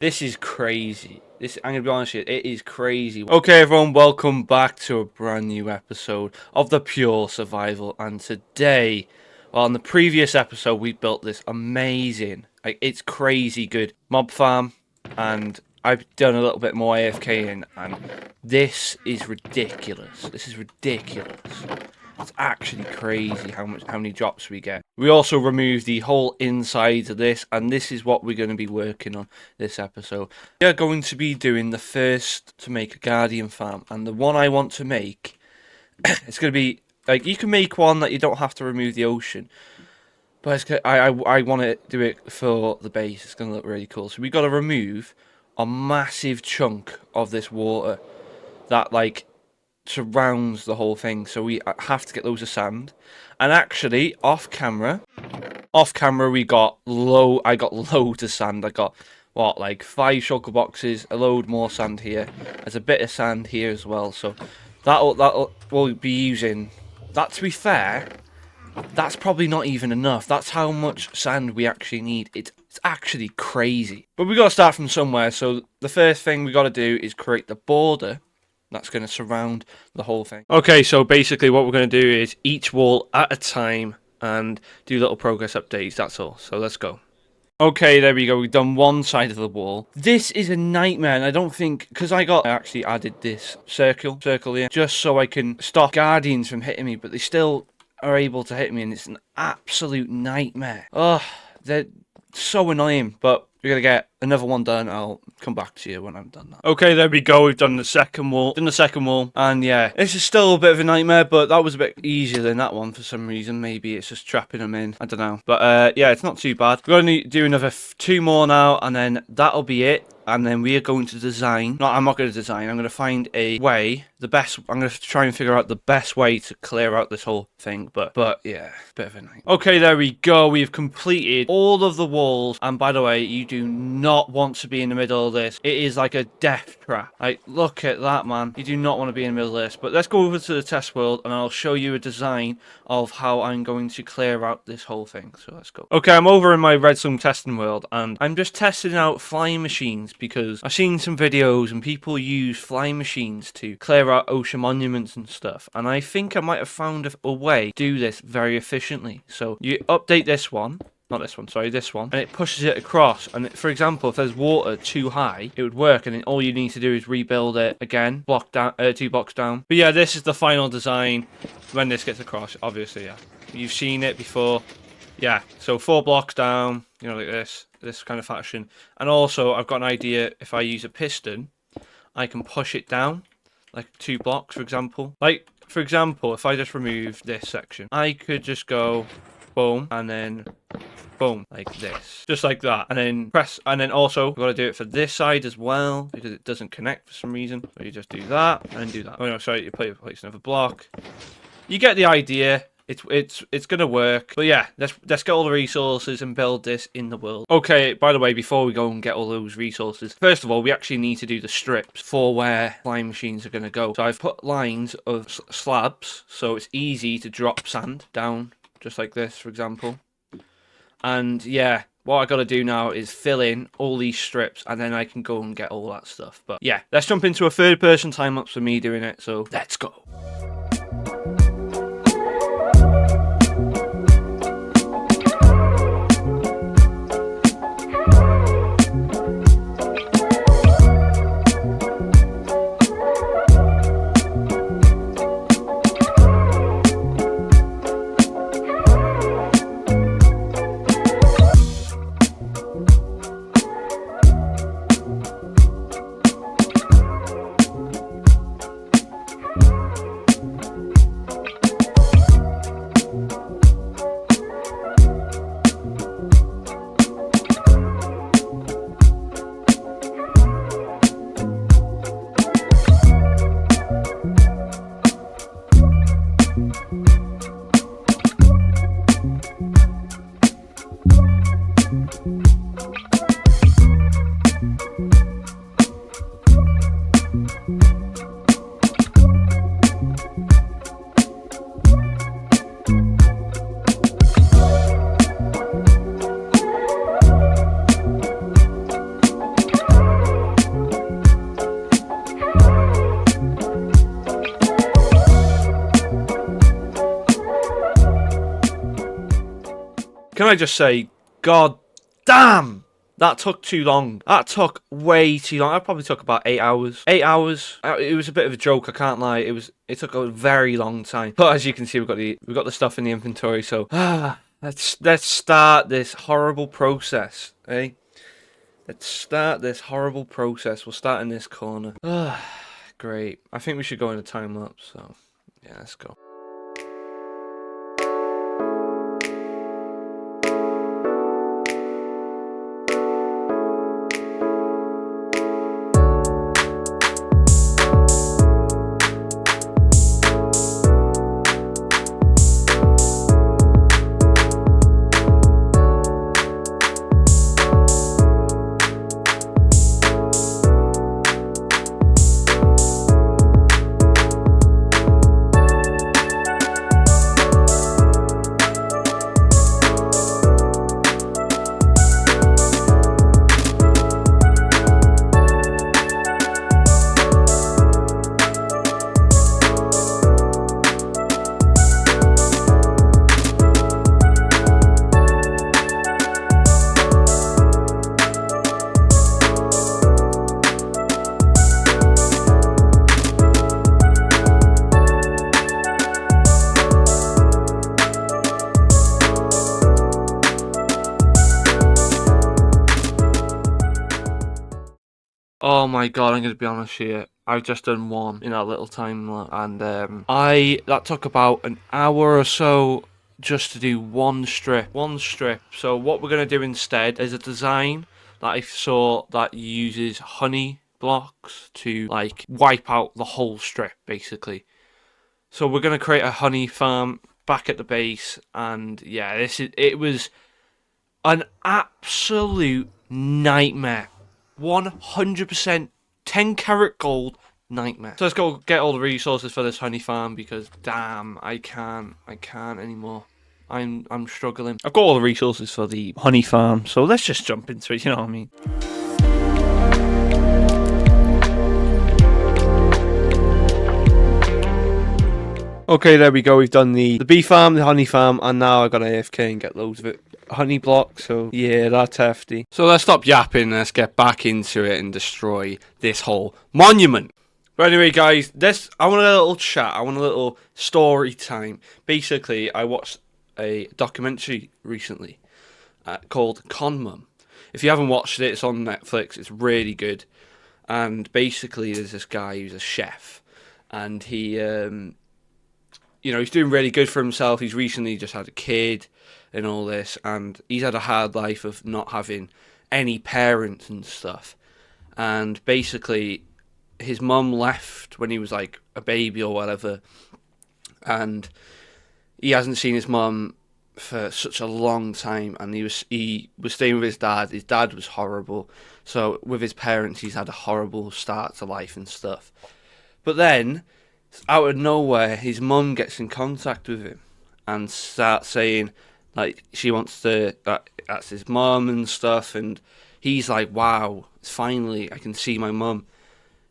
This is crazy. I'm gonna be honest with you, it is crazy. Okay, everyone, welcome back to a brand new episode of the Pure Survival. And today, well, in the previous episode, we built this amazing, like, it's crazy good mob farm, and I've done a little bit more AFKing, and this is ridiculous. This is ridiculous. It's actually crazy how many drops we get. We also removed the whole inside of this, and this is what we're going to be working on this episode. We are going to be doing the first to make a guardian farm, and the one I want to make, it's going to be like, you can make one that you don't have to remove the ocean, but I want to do it for the base. It's going to look really cool. So we got to remove a massive chunk of this water that surrounds the whole thing, so we have to get loads of sand. And actually, off camera we got I got loads of sand. I got what, like 5 shulker boxes, a load more sand here. There's a bit of sand here as well, so we'll be using that. To be fair, that's probably not even enough. That's how much sand we actually need. It's actually crazy, but we got to start from somewhere. So the first thing we got to do is create the border that's going to surround the whole thing. Okay, so basically what we're going to do is each wall at a time and do little progress updates, that's all. So let's go. Okay, there we go. We've done one side of the wall. This is a nightmare, and I don't think, because I actually added this circle here, just so I can stop guardians from hitting me, but they still are able to hit me, and it's an absolute nightmare. Ugh, they're so annoying, but we're gonna get another one done. I'll come back to you when I'm done that. Okay, there we go. We've done the second wall. And yeah, this is still a bit of a nightmare, but that was a bit easier than that one for some reason. Maybe it's just trapping them in. I don't know. But yeah, it's not too bad. We're gonna do another 2 more now, and then that'll be it. And then we are going to design. No, I'm not going to design. I'm going to find a way. I'm going to try and figure out the best way to clear out this whole thing. But yeah, bit of a night. Okay, there we go. We've completed all of the walls. And by the way, you do not want to be in the middle of this. It is like a death trap. Like, look at that, man. You do not want to be in the middle of this. But let's go over to the test world, and I'll show you a design of how I'm going to clear out this whole thing. So let's go. Okay, I'm over in my redstone testing world, and I'm just testing out flying machines, because I've seen some videos and people use flying machines to clear out ocean monuments and stuff, and I think I might have found a way to do this very efficiently. So you update this one, not this one, sorry, this one, and it pushes it across. And for example, if there's water too high, it would work, and then all you need to do is rebuild it again, 2 blocks down. But yeah, this is the final design when this gets across. Obviously, yeah, you've seen it before. Yeah, so 4 blocks down, you know, like this kind of fashion. And also, I've got an idea. If I use a piston, I can push it down, like 2 blocks, for example. Like, for example, if I just remove this section, I could just go boom, and then boom, like this, just like that, and then press. And then also, we've got to do it for this side as well, because it doesn't connect for some reason. So you just do that and do that. Oh no, sorry, you place another block. You get the idea. It's gonna work. But yeah, let's get all the resources and build this in the world. Okay, by the way, before we go and get all those resources, first of all, we actually need to do the strips for where flying machines are gonna go. So I've put lines of slabs, so it's easy to drop sand down, just like this, for example. And yeah, what I gotta do now is fill in all these strips, and then I can go and get all that stuff. But yeah, let's jump into a 3rd-person time-lapse for me doing it, so let's go. can I just say, God damn, that took too long. That took way too long. That probably took about 8 hours. 8 hours. It was a bit of a joke, I can't lie. It took a very long time. But as you can see, we've got the stuff in the inventory, so let's start this horrible process, eh? Let's start this horrible process. We'll start in this corner. Great. I think we should go in a time lapse, so yeah, let's go. Oh my god, I'm going to be honest here. I've just done one in that little time, and that took about an hour or so just to do one strip. One strip. So what we're going to do instead is a design that I saw that uses honey blocks to like wipe out the whole strip, basically. So we're going to create a honey farm back at the base, and yeah, it was an absolute nightmare. 100% 10 karat gold nightmare. So let's go get all the resources for this honey farm, because damn, I can't anymore. I'm struggling. I've got all the resources for the honey farm, so let's just jump into it, you know what I mean? Okay, there we go. We've done the bee farm, the honey farm, and now I've got AFK and get loads of it. Honey blocks, so yeah, that's hefty. So let's stop yapping, let's get back into it and destroy this whole monument. But anyway, guys, I want a little chat, I want a little story time. Basically, I watched a documentary recently called Con Mum. If you haven't watched it, it's on Netflix, it's really good. And basically, there's this guy who's a chef, and he, he's doing really good for himself. He's recently just had a kid and all this, and he's had a hard life of not having any parents and stuff. And basically, his mum left when he was like a baby or whatever, and he hasn't seen his mum for such a long time, and he was staying with his dad. His dad was horrible, so with his parents he's had a horrible start to life and stuff. But then, out of nowhere, his mum gets in contact with him and starts saying, like, she wants to, that's his mum and stuff, and he's like, wow, finally, I can see my mum.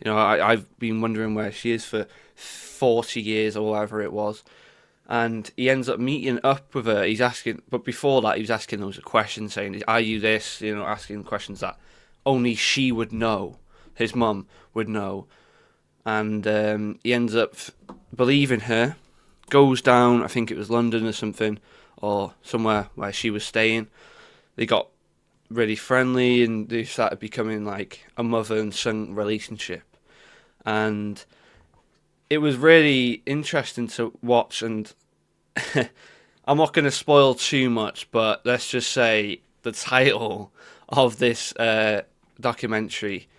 You know, I've been wondering where she is for 40 years or whatever it was. And he ends up meeting up with her. He's asking, but before that, he was asking those questions, saying, are you this? You know, asking questions that only she would know, his mum would know. And he ends up believing her, goes down, I think it was London or something, or somewhere where she was staying. They got really friendly, and they started becoming like a mother and son relationship. And it was really interesting to watch, and I'm not going to spoil too much, but let's just say the title of this documentary,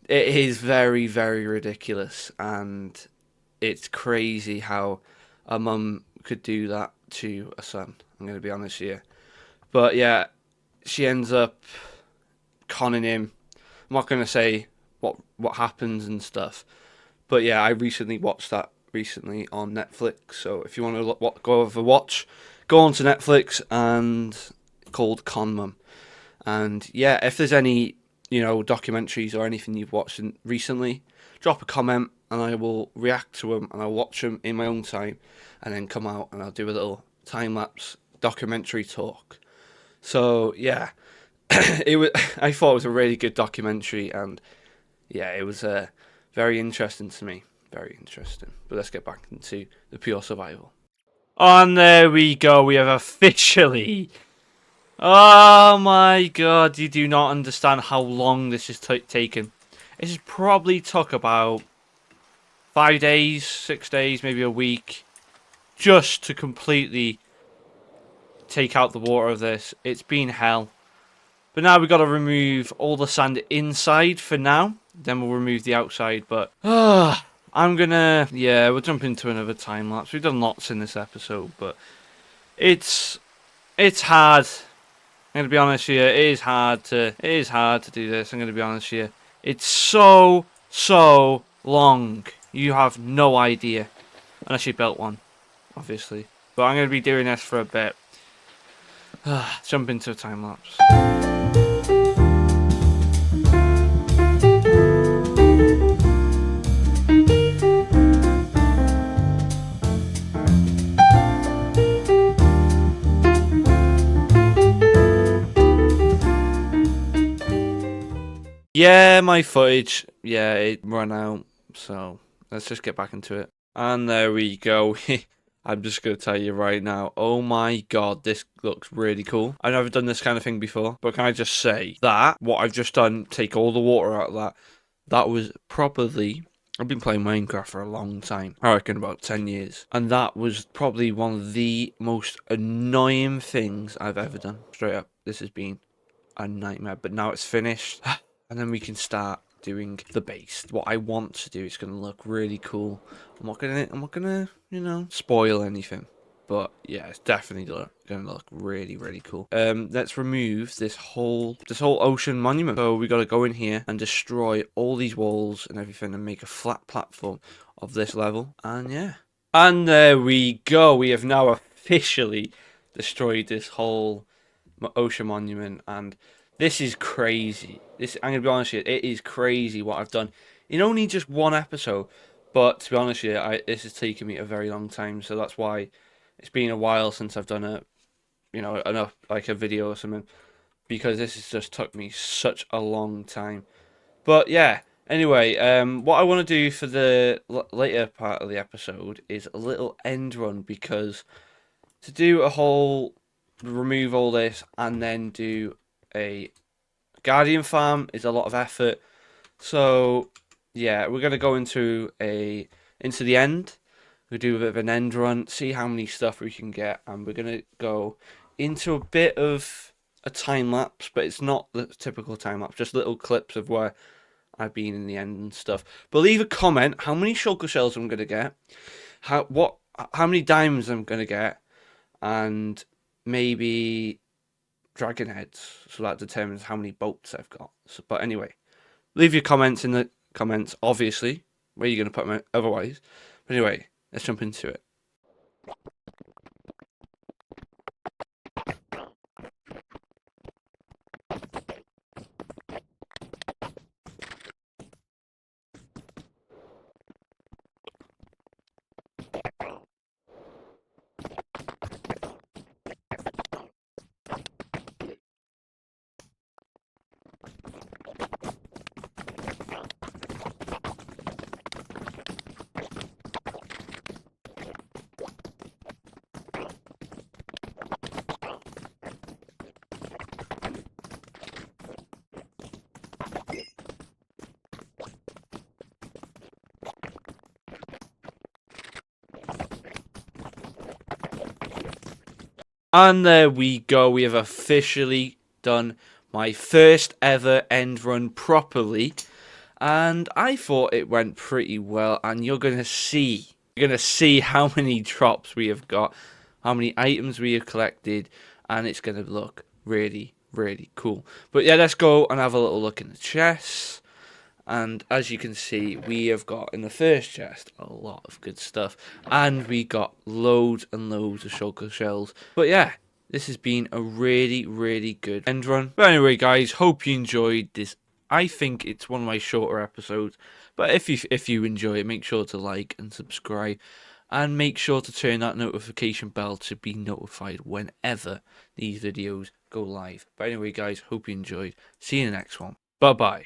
it is very, very ridiculous, and it's crazy how a mum could do that to a son. I'm going to be honest here. But yeah, she ends up conning him. I'm not going to say what happens and stuff. But yeah, I recently watched that on Netflix. So if you want to go over watch, go on to Netflix, and called Con Mum. And yeah, if there's any, documentaries or anything you've watched recently, drop a comment and I will react to them, and I'll watch them in my own time, and then come out and I'll do a little time lapse documentary talk. So yeah, I thought it was a really good documentary, and yeah, it was very interesting to me. Very interesting. But let's get back into the pure survival. And there we go. We have officially. Oh my god! You do not understand how long this has taken. This has probably took about 5 days, 6 days, maybe a week, just to completely take out the water of this. It's been hell. But now we've got to remove all the sand inside for now. Then we'll remove the outside. But I'm gonna, yeah, we'll jump into another time lapse. We've done lots in this episode, but it's hard. I'm gonna be honest here. It is hard to do this. I'm gonna be honest here. It's so long. You have no idea, unless you built one, obviously. But I'm gonna be doing this for a bit. Jump into a time lapse. Yeah, my footage, yeah, it ran out, so let's just get back into it. And there we go. I'm just going to tell you right now, oh my god, this looks really cool. I've never done this kind of thing before, but can I just say that, what I've just done, take all the water out of that was properly... I've been playing Minecraft for a long time, I reckon about 10 years, and that was probably one of the most annoying things I've ever done. Straight up, this has been a nightmare, but now it's finished. And then we can start doing the base. What I want to do is going to look really cool. I'm not gonna, you know, spoil anything. But yeah, it's definitely going to look really, really cool. Let's remove this whole ocean monument. So we got to go in here and destroy all these walls and everything and make a flat platform of this level. And yeah. And there we go. We have now officially destroyed this whole ocean monument, and this is crazy. I'm going to be honest with you, it is crazy what I've done in only just one episode. But to be honest with you, this has taken me a very long time, so that's why it's been a while since I've done a video or something, because this has just took me such a long time. But yeah, anyway, what I want to do for the later part of the episode is a little end run, because to do a whole, remove all this and then do a Guardian farm is a lot of effort. So yeah, we're gonna go into the end. We'll do a bit of an end run, see how many stuff we can get, and we're gonna go into a bit of a time lapse, but it's not the typical time lapse, just little clips of where I've been in the end and stuff. But leave a comment how many shulker shells I'm gonna get, how many diamonds I'm gonna get, and maybe dragon heads, so that determines how many boats I've got. So, but anyway, leave your comments in the comments, obviously, where you're going to put them otherwise. But anyway, let's jump into it. And there we go. We have officially done my first ever end run properly. And I thought it went pretty well. And you're going to see how many drops we have got, how many items we have collected. And it's going to look really, really cool. But yeah, let's go and have a little look in the chests. And as you can see, we have got in the first chest a lot of good stuff. And we got loads and loads of shulker shells. But yeah, this has been a really, really good end run. But anyway, guys, hope you enjoyed this. I think it's one of my shorter episodes. But if you enjoy it, make sure to like and subscribe. and make sure to turn that notification bell to be notified whenever these videos go live. But anyway, guys, hope you enjoyed. See you in the next one. Bye bye.